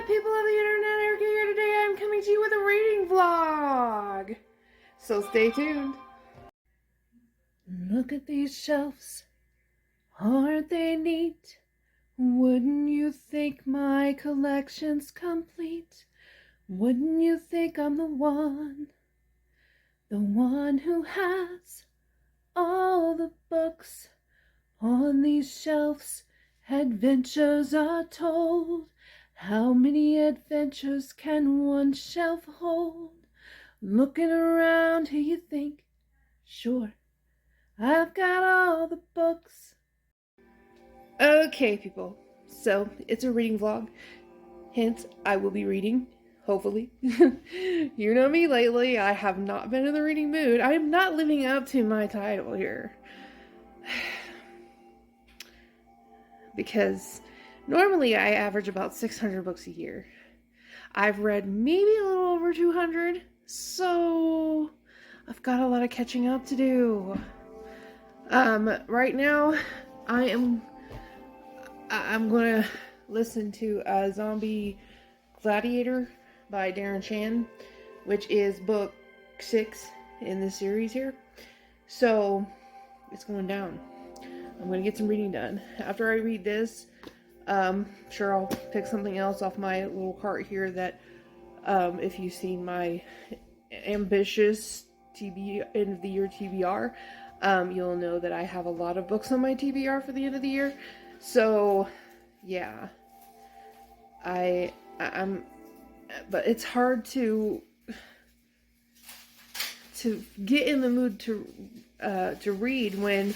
People of the internet, Erica here today. I'm coming to you with a reading vlog. So stay tuned. Look at these shelves. Aren't they neat? Wouldn't you think my collection's complete? Wouldn't you think I'm the one who has all the books on these shelves? Adventures are told. How many adventures can one shelf hold? Looking around here you think, sure, I've got all the books. Okay, people, so it's a reading vlog. Hence, I will be reading, hopefully. You know me lately, I have not been in the reading mood. I am not living up to my title here. Because normally I average about 600 books a year. I've read maybe a little over 200, so I've got a lot of catching up to do. Right now I'm gonna listen to Zombie Gladiator by Darren Shan, which is book 6 in the series here. So it's going down. I'm gonna get some reading done. After I read this, sure I'll pick something else off my little cart here that, if you've seen my ambitious end of the year TBR, you'll know that I have a lot of books on my TBR for the end of the year. So, yeah. But it's hard to get in the mood to read when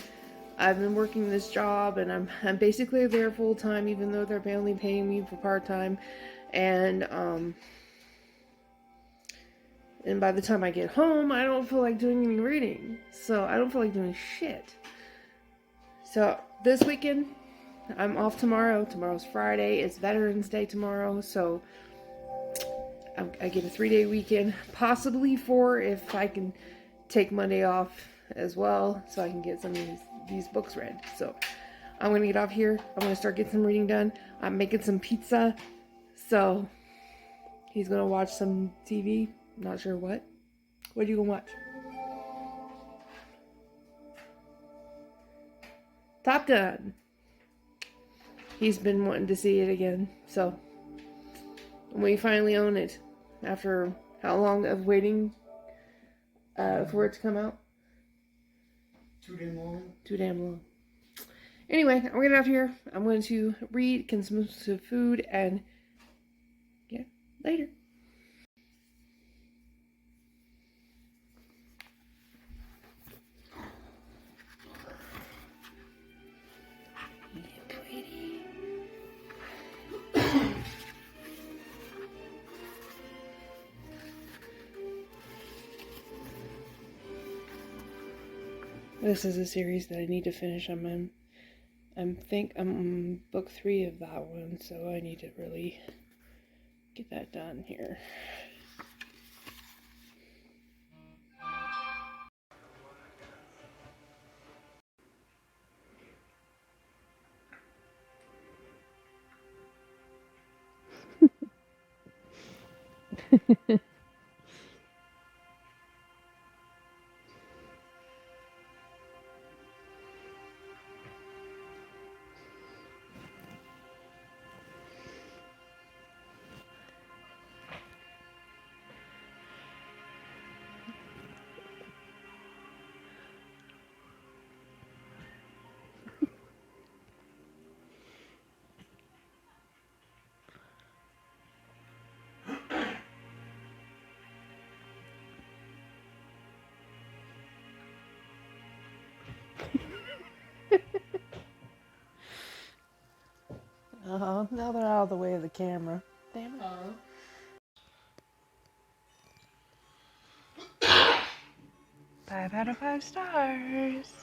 I've been working this job and I'm basically there full time, even though they're only paying me for part time, and by the time I get home, I don't feel like doing any reading, so I don't feel like doing shit. So this weekend, I'm off tomorrow. Tomorrow's Friday. It's Veterans Day tomorrow, so I get a 3-day weekend, possibly 4 if I can take Monday off as well, so I can get some of these books read. So I'm gonna get off here. I'm gonna start getting some reading done. I'm making some pizza, so he's gonna watch some TV. Not sure what. What are you gonna watch? Top Gun. He's been wanting to see it again, so we finally own it after how long of waiting for it to come out? Too damn long. Too damn long. Anyway, I'm gonna get out of here. I'm going to read, consume some food, and yeah, later. This is a series that I need to finish. I'm on book 3 of that one, so I need to really get that done here. Now they're out of the way of the camera. Damn it. 5 out of 5 stars.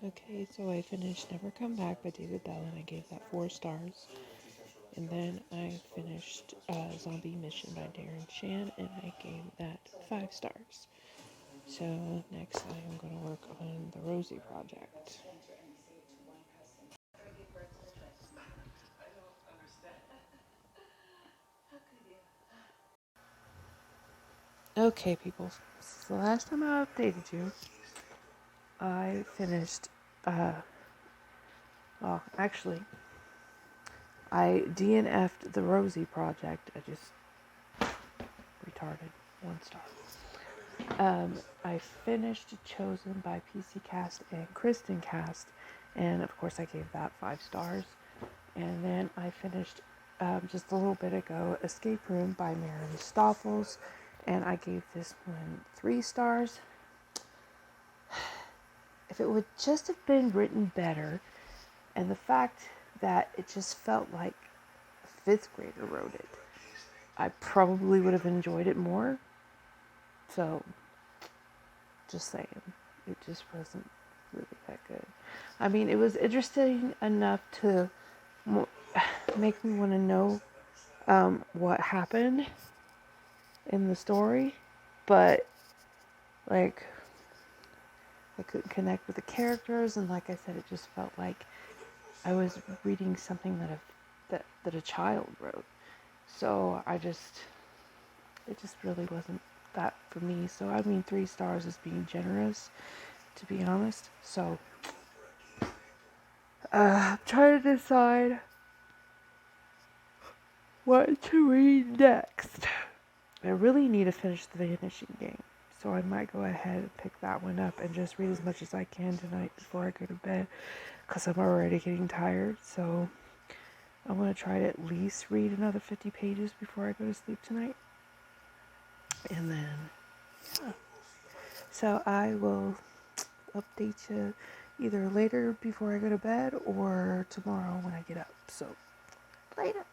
Okay, so I finished Never Come Back by David Bell, and I gave that 4 stars. And then I finished Zombie Mission by Darren Shan, and I gave that 5 stars. So next I am going to work on the Rosie Project. Okay, people. So the last time I updated you, I finished, well, actually, I DNF'd the Rosie Project. I just retarded. 1 star. I finished Chosen by PC Cast and Kristen Cast, and of course I gave that 5 stars. And then I finished just a little bit ago Escape Room by Maren Stoffels, and I gave this one 3 stars. If it would just have been written better, and the fact that it just felt like a 5th grader wrote it, I probably would have enjoyed it more. So, just saying, it just wasn't really that good. I mean, it was interesting enough to make me want to know what happened in the story, but like I couldn't connect with the characters, and like I said, it just felt like I was reading something that a child wrote. So it just really wasn't that for me. So I mean, 3 stars is being generous, to be honest. So I'm trying to decide what to read next. I really need to finish The Vanishing Game, so I might go ahead and pick that one up and just read as much as I can tonight before I go to bed, because I'm already getting tired. So I want to try to at least read another 50 pages before I go to sleep tonight. And then, yeah. So I will update you either later before I go to bed or tomorrow when I get up. So, later.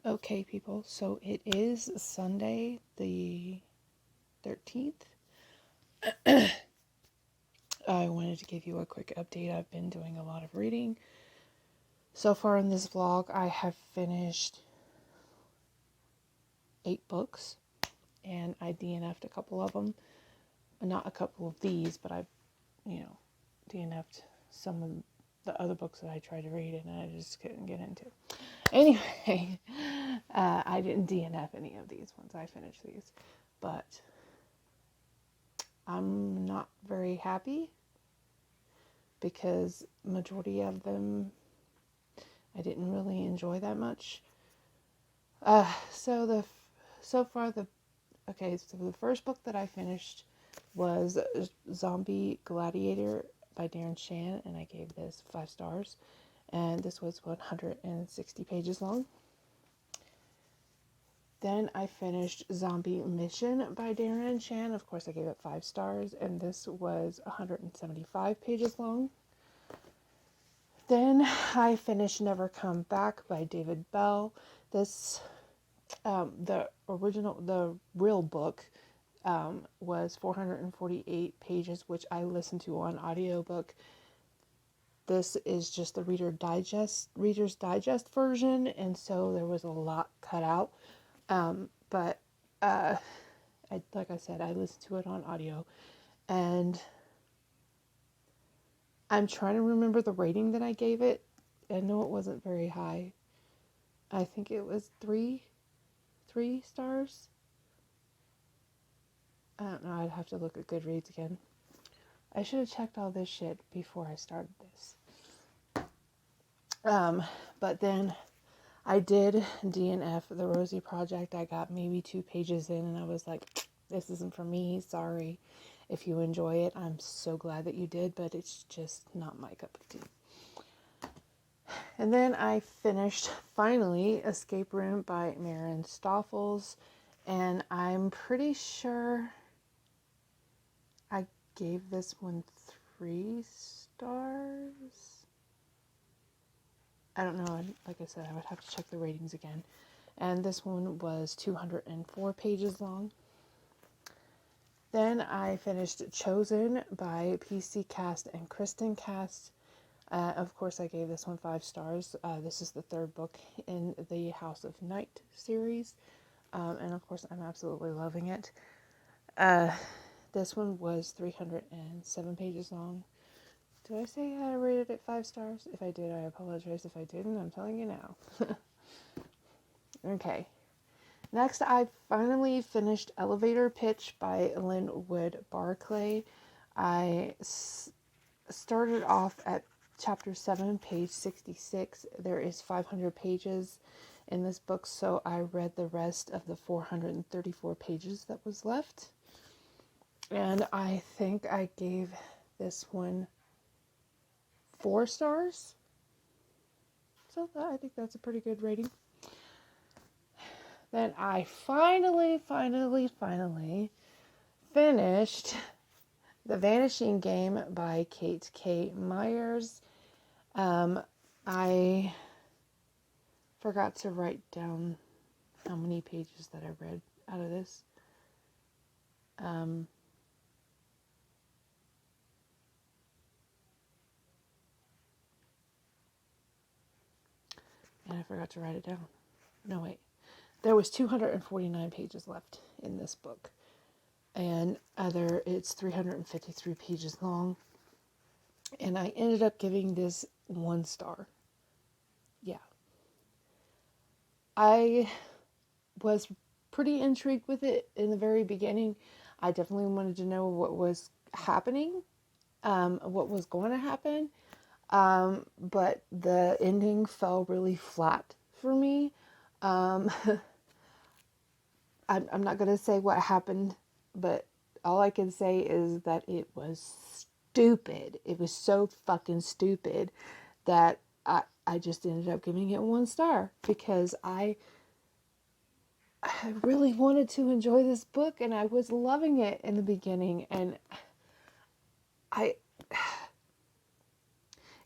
Okay, people, so it is Sunday the 13th. I wanted to give you a quick update. I've been doing a lot of reading. So far in this vlog, I have finished 8 books, and I DNF'd a couple of them. Not a couple of these, but I've, DNF'd some of the other books that I tried to read and I just couldn't get into. Anyway, I didn't DNF any of these ones. I finished these, but I'm not very happy because majority of them I didn't really enjoy that much. So the first book that I finished was Zombie Gladiator by Darren Shan, and I gave this 5 stars. And this was 160 pages long. Then I finished Zombie Mission by Darren Shan. Of course, I gave it 5 stars, and this was 175 pages long. Then I finished Never Come Back by David Bell. This, the real book, was 448 pages, which I listened to on audiobook. This is just the Reader's Digest version, and so there was a lot cut out. But like I said, I listened to it on audio, and I'm trying to remember the rating that I gave it. I know it wasn't very high. I think it was 3 stars. I don't know. I'd have to look at Goodreads again. I should have checked all this shit before I started this. But then I did DNF the Rosie Project. I got maybe 2 pages in and I was like, this isn't for me. Sorry. If you enjoy it, I'm so glad that you did, but it's just not my cup of tea. And then I finished, finally, Escape Room by Maren Stoffels, and I'm pretty sure I gave this one 3 stars. I don't know. Like I said, I would have to check the ratings again. And this one was 204 pages long. Then I finished Chosen by PC Cast and Kristen Cast. Of course, I gave this one 5 stars. This is the 3rd book in the House of Night series. And of course, I'm absolutely loving it. This one was 307 pages long. Did I say I rated it 5 stars? If I did, I apologize. If I didn't, I'm telling you now. Okay. Next, I finally finished Elevator Pitch by Linwood Barclay. I started off at chapter 7, page 66. There is 500 pages in this book, so I read the rest of the 434 pages that was left. And I think I gave this one 4 stars. So I think that's a pretty good rating. Then I finally finished The Vanishing Game by Kate K. Myers. I forgot to write down how many pages that I read out of this. And I forgot to write it down. No, wait. There was 249 pages left in this book. And it's 353 pages long. And I ended up giving this 1 star. Yeah. I was pretty intrigued with it in the very beginning. I definitely wanted to know what was happening, what was going to happen. But the ending fell really flat for me. I'm not going to say what happened, but all I can say is that it was stupid. It was so fucking stupid that I just ended up giving it 1 star because I really wanted to enjoy this book and I was loving it in the beginning, and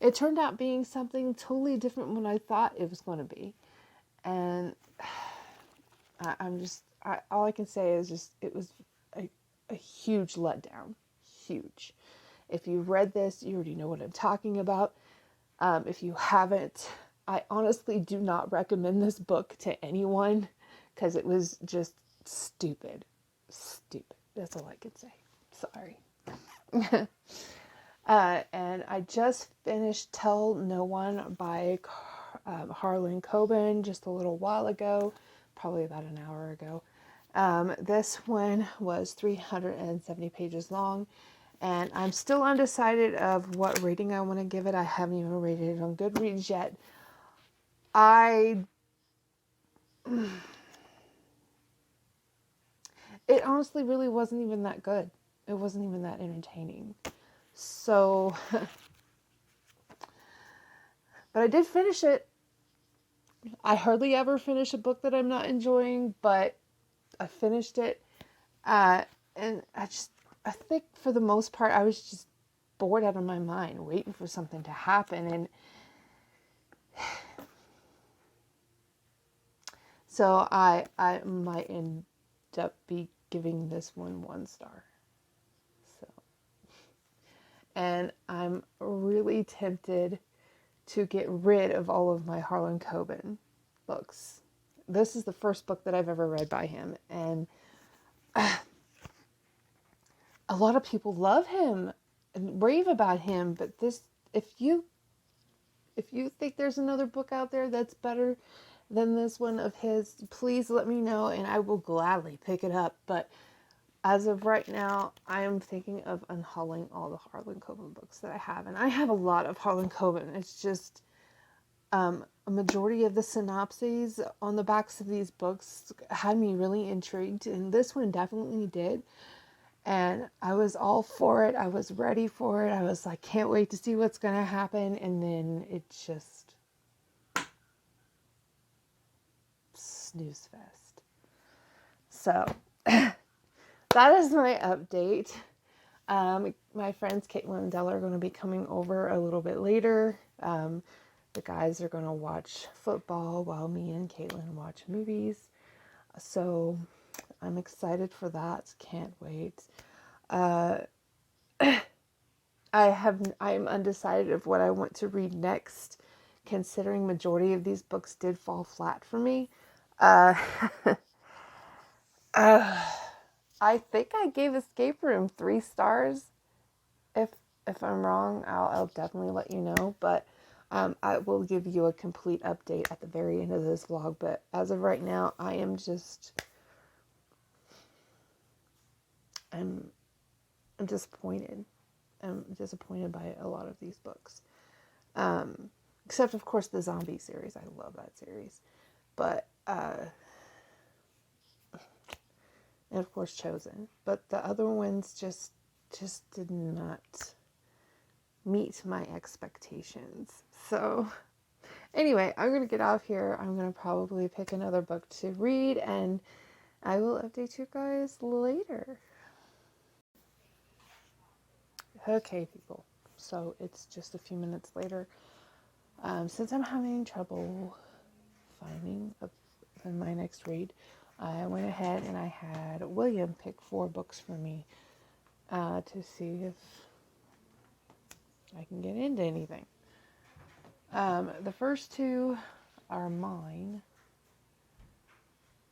it turned out being something totally different from what I thought it was going to be. And all I can say is just, it was a huge letdown. Huge. If you read this, you already know what I'm talking about. If you haven't, I honestly do not recommend this book to anyone because it was just stupid. Stupid. That's all I can say. Sorry. And I just finished Tell No One by Harlan Coben just a little while ago, probably about an hour ago. This one was 370 pages long, and I'm still undecided of what rating I want to give it. I haven't even rated it on Goodreads yet. It honestly really wasn't even that good. It wasn't even that entertaining. So, but I did finish it. I hardly ever finish a book that I'm not enjoying, but I finished it. And I think for the most part, I was just bored out of my mind, waiting for something to happen. And so I might end up giving this one 1 star. So, and I'm really tempted to get rid of all of my Harlan Coben books. This is the first book that I've ever read by him, and a lot of people love him and rave about him, but if you think there's another book out there that's better than this one of his, please let me know and I will gladly pick it up. But as of right now, I am thinking of unhauling all the Harlan Coben books that I have, and I have a lot of Harlan Coben. It's just a majority of the synopses on the backs of these books had me really intrigued, and this one definitely did. And I was all for it. I was ready for it. I was like, can't wait to see what's going to happen. And then it just snooze fest. So that is my update. My friends Caitlin and Della are going to be coming over a little bit later. The guys are going to watch football while me and Caitlin watch movies. So I'm excited for that. Can't wait. I'm undecided of what I want to read next, considering majority of these books did fall flat for me. Uh, I think I gave Escape Room 3 stars. If I'm wrong, I'll definitely let you know. But I will give you a complete update at the very end of this vlog. But as of right now, I'm disappointed. I'm disappointed by a lot of these books. Except of course the zombie series. I love that series. But and of course Chosen. But the other ones just did not meet my expectations. So anyway, I'm going to get off here. I'm going to probably pick another book to read, and I will update you guys later. Okay, people. So it's just a few minutes later. Since I'm having trouble finding my next read, I went ahead and I had William pick 4 books for me to see if I can get into anything. The first 2 are mine,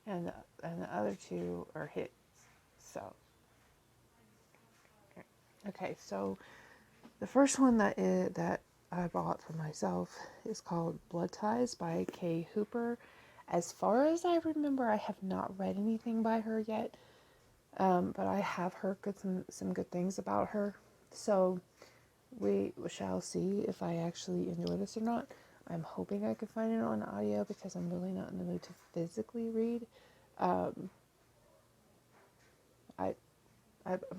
and the other 2 are his. So, okay, so the first one that I bought for myself is called Blood Ties by Kay Hooper. As far as I remember, I have not read anything by her yet, but I have heard some good things about her. So we shall see if I actually enjoy this or not. I'm hoping I can find it on audio because I'm really not in the mood to physically read. I'm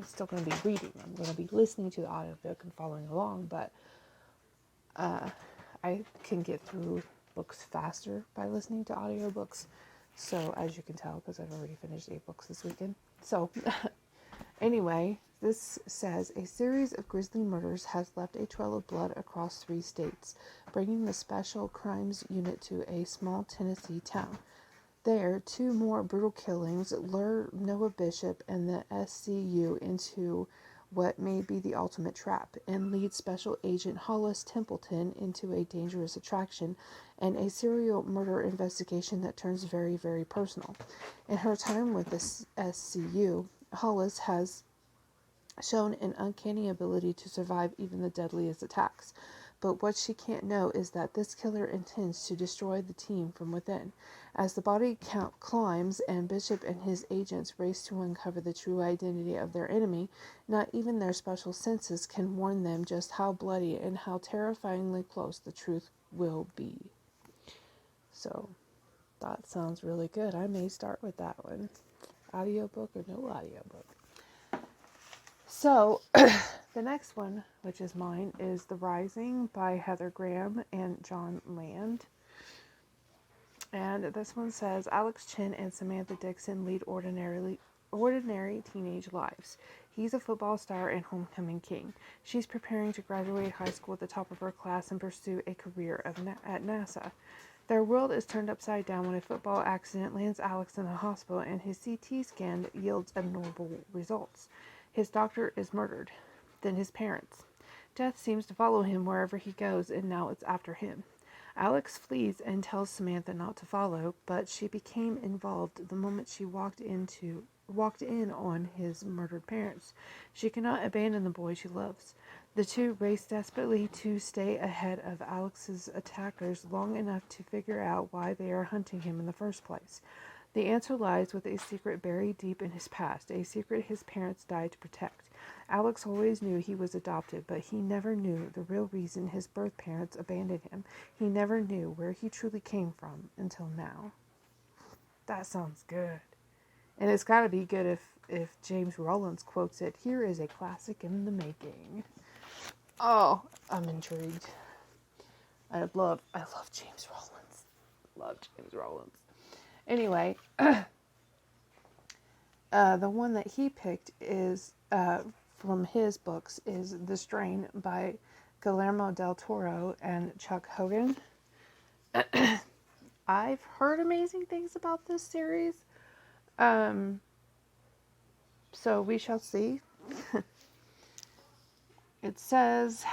still going to be reading. I'm going to be listening to the audiobook and following along, but I can get through books faster by listening to audiobooks. So, as you can tell, because I've already finished 8 books this weekend. So, anyway, this says, a series of grisly murders has left a trail of blood across 3 states, bringing the Special Crimes Unit to a small Tennessee town. There, 2 more brutal killings lure Noah Bishop and the SCU into what may be the ultimate trap, and lead Special Agent Hollis Templeton into a dangerous attraction and a serial murder investigation that turns very, very personal. In her time with the SCU, Hollis has shown an uncanny ability to survive even the deadliest attacks. But what she can't know is that this killer intends to destroy the team from within. As the body count climbs and Bishop and his agents race to uncover the true identity of their enemy, not even their special senses can warn them just how bloody and how terrifyingly close the truth will be. So, that sounds really good. I may start with that one. Audiobook or no audiobook. So, the next one, which is mine, is The Rising by Heather Graham and John Land. And this one says, Alex Chen and Samantha Dixon lead ordinary teenage lives. He's a football star and homecoming king. She's preparing to graduate high school at the top of her class and pursue a career at NASA. Their world is turned upside down when a football accident lands Alex in a hospital and his CT scan yields abnormal results. His doctor is murdered, then his parents. Death seems to follow him wherever he goes, and now it's after him. Alex flees and tells Samantha not to follow, but she became involved the moment she walked in on his murdered parents. She cannot abandon the boy she loves. The 2 race desperately to stay ahead of Alex's attackers long enough to figure out why they are hunting him in the first place. The answer lies with a secret buried deep in his past, a secret his parents died to protect. Alex always knew he was adopted, but he never knew the real reason his birth parents abandoned him. He never knew where he truly came from until now. That sounds good. And it's got to be good if James Rollins quotes it, here is a classic in the making. Oh, I'm intrigued. I love James Rollins. Love James Rollins. Anyway, the one that he picked is from his books is The Strain by Guillermo del Toro and Chuck Hogan. I've heard amazing things about this series. So we shall see. It says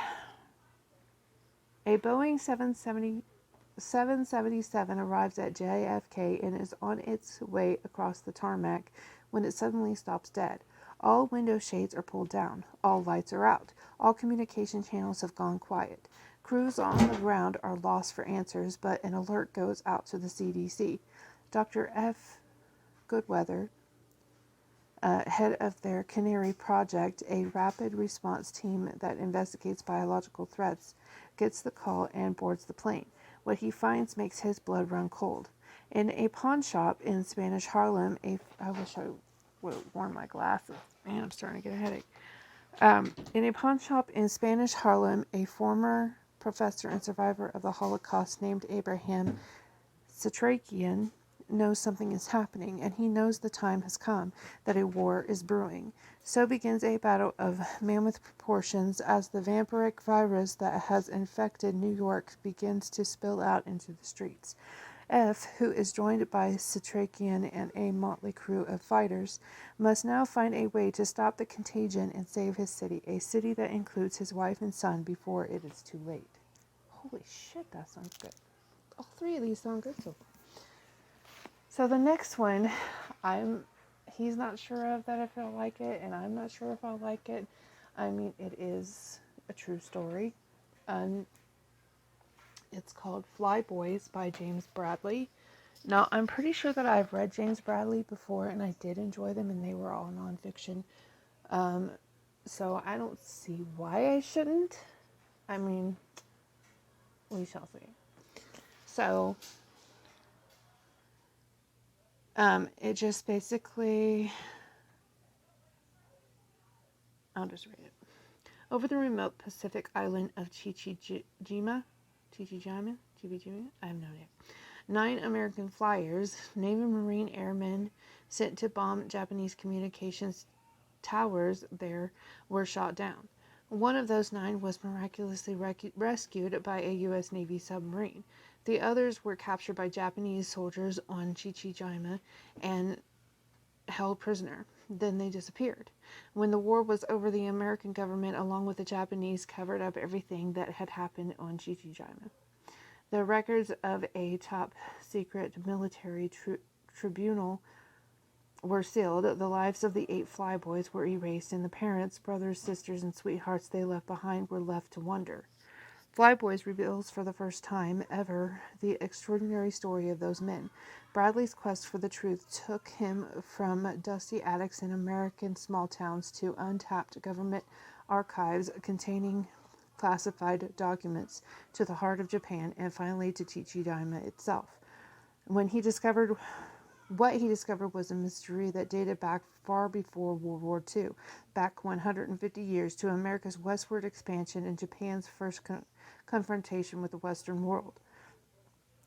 a Boeing 777 arrives at JFK and is on its way across the tarmac when it suddenly stops dead. All window shades are pulled down. All lights are out. All communication channels have gone quiet. Crews on the ground are lost for answers, but an alert goes out to the CDC. Dr. F. Goodweather, head of their Canary Project, a rapid response team that investigates biological threats, gets the call and boards the plane. What he finds makes his blood run cold. In a pawn shop in Spanish Harlem, I wish I would have worn my glasses. Man, I'm starting to get a headache. In a pawn shop in Spanish Harlem, a former professor and survivor of the Holocaust named Abraham Satrakian knows something is happening, and he knows the time has come, that a war is brewing. So begins a battle of mammoth proportions as the vampiric virus that has infected New York begins to spill out into the streets. F, who is joined by Satrakian and a motley crew of fighters, must now find a way to stop the contagion and save his city, a city that includes his wife and son before it is too late. Holy shit, that sounds good. All three of these sound good so far. So the next one, he's not sure of that if he'll like it, and I'm not sure if I'll like it. I mean, it is a true story. It's called Fly Boys by James Bradley. Now, I'm pretty sure that I've read James Bradley before, and I did enjoy them, and they were all nonfiction. So I don't see why I shouldn't. I mean, we shall see. So, it just basically, I'll just read it. Over the remote Pacific island of Chichijima, I have no idea. 9 American flyers, Navy Marine airmen sent to bomb Japanese communications towers there, were shot down. One of those 9 was miraculously rescued by a U.S. Navy submarine. The others were captured by Japanese soldiers on Chichijima and held prisoner. Then they disappeared. When the war was over, the American government, along with the Japanese, covered up everything that had happened on Chichijima. The records of a top-secret military tribunal were sealed. The lives of the 8 flyboys were erased, and the parents, brothers, sisters, and sweethearts they left behind were left to wonder. Flyboys reveals for the first time ever the extraordinary story of those men. Bradley's quest for the truth took him from dusty attics in American small towns to untapped government archives containing classified documents, to the heart of Japan, and finally to Chichijima itself. What he discovered was a mystery that dated back far before World War II, back 150 years to America's westward expansion and Japan's first confrontation with the Western world.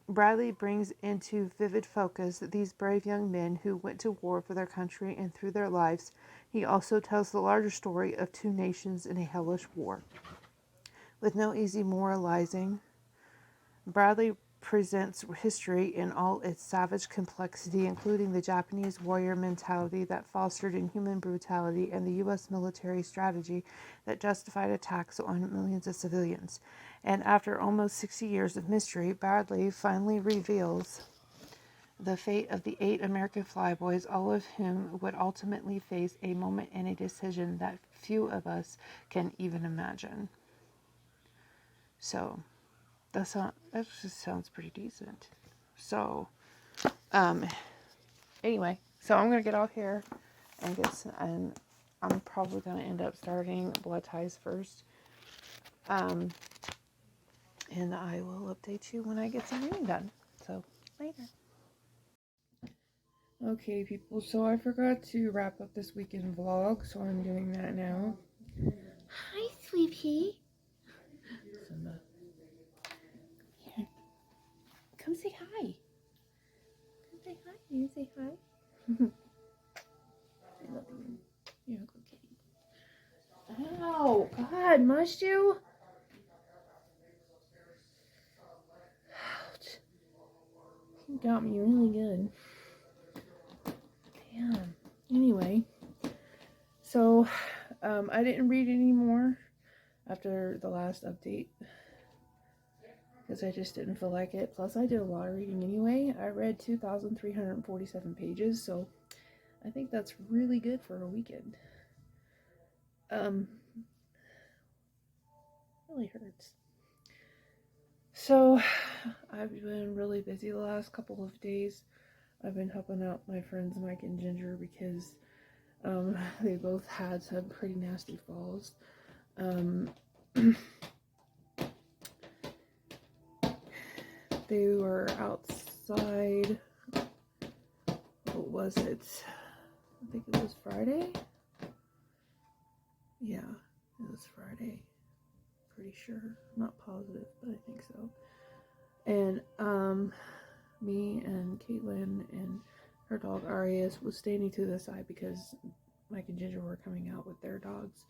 Bradley brings into vivid focus these brave young men who went to war for their country, and through their lives, he also tells the larger story of 2 nations in a hellish war. With no easy moralizing, Bradley presents history in all its savage complexity, including the Japanese warrior mentality that fostered inhuman brutality and the U.S. military strategy that justified attacks on millions of civilians. And after almost 60 years of mystery, Bradley finally reveals the fate of the 8 American flyboys, all of whom would ultimately face a moment and a decision that few of us can even imagine. So, that just sounds pretty decent. So, anyway, so I'm gonna get off here and I'm probably gonna end up starting Blood Ties first. And I will update you when I get some reading done. So, later. Okay, people, so I forgot to wrap up this weekend vlog, so I'm doing that now. Hi, sweetie. Simba. Here. Come say hi. Come say hi. You say hi? I love you. You're a good kitty. Oh, God, must you? Ouch. You got me really good. Damn. Anyway, so I didn't read anymore after the last update because I just didn't feel like it. Plus, I did a lot of reading anyway. I read 2,347 pages, so I think that's really good for a weekend. Really hurts. So, I've been really busy the last couple of days. I've been helping out my friends Mike and Ginger because they both had some pretty nasty falls. They were outside. What was it? I think it was Friday. Yeah, it was Friday. Pretty sure. I'm not positive, but I think so. And me and Caitlin and her dog Arias was standing to the side because Mike and Ginger were coming out with their dogs,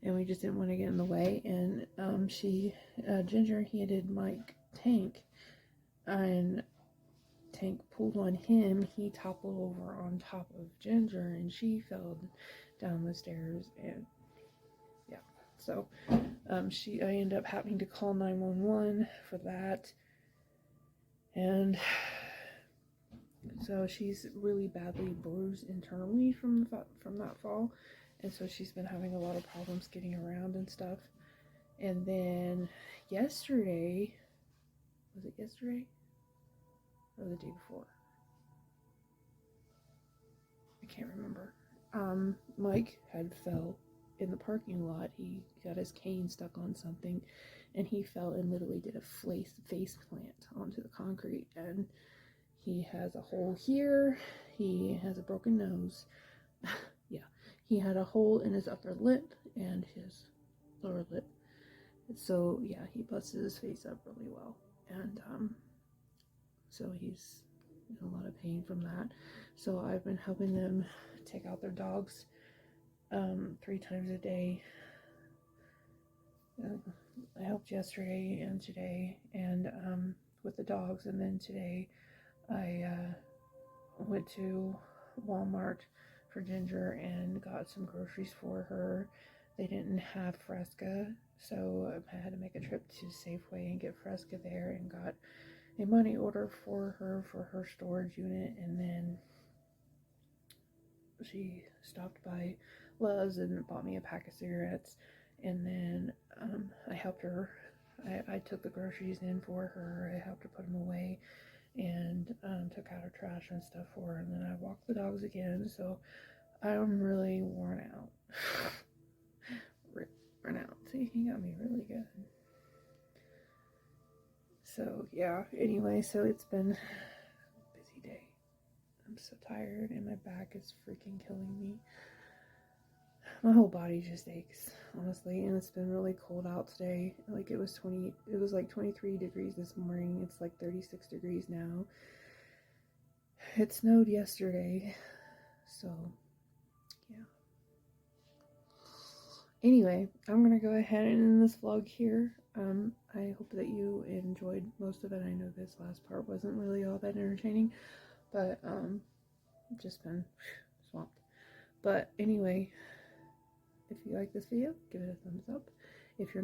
and we just didn't want to get in the way. And Ginger handed Mike Tank, and Tank pulled on him. He toppled over on top of Ginger, and she fell down the stairs. And yeah, so I ended up having to call 911 for that. And so she's really badly bruised internally from that fall, and so she's been having a lot of problems getting around and stuff. And then yesterday, was it yesterday or the day before? I can't remember. Mike had fell in the parking lot. He got his cane stuck on something, and he fell and literally did a face plant onto the concrete, and he has a hole here. He has a broken nose. Yeah, he had a hole in his upper lip and his lower lip. So yeah, he busted his face up really well, and so he's in a lot of pain from that. So I've been helping them take out their dogs 3 times a day. I helped yesterday and today, and with the dogs, and then today I went to Walmart for Ginger and got some groceries for her. They didn't have Fresca, so I had to make a trip to Safeway and get Fresca there, and got a money order for her storage unit. And then she stopped by Love's and bought me a pack of cigarettes. And then I helped her. I took the groceries in for her. I helped her put them away, and took out her trash and stuff for her. And then I walked the dogs again. So I'm really worn out. Worn out. See, he got me really good. So yeah, anyway, so it's been a busy day. I'm so tired, and my back is freaking killing me. My whole body just aches, honestly, and it's been really cold out today. Like it was like 23 degrees this morning. It's like 36 degrees now. It snowed yesterday, so yeah. Anyway, I'm gonna go ahead and end this vlog here. I hope that you enjoyed most of it. I know this last part wasn't really all that entertaining, but just been swamped. But anyway, if you like this video, give it a thumbs up. If you're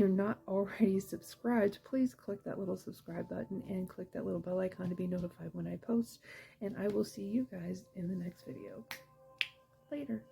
not already subscribed, please click that little subscribe button and click that little bell icon to be notified when I post. And I will see you guys in the next video. Later.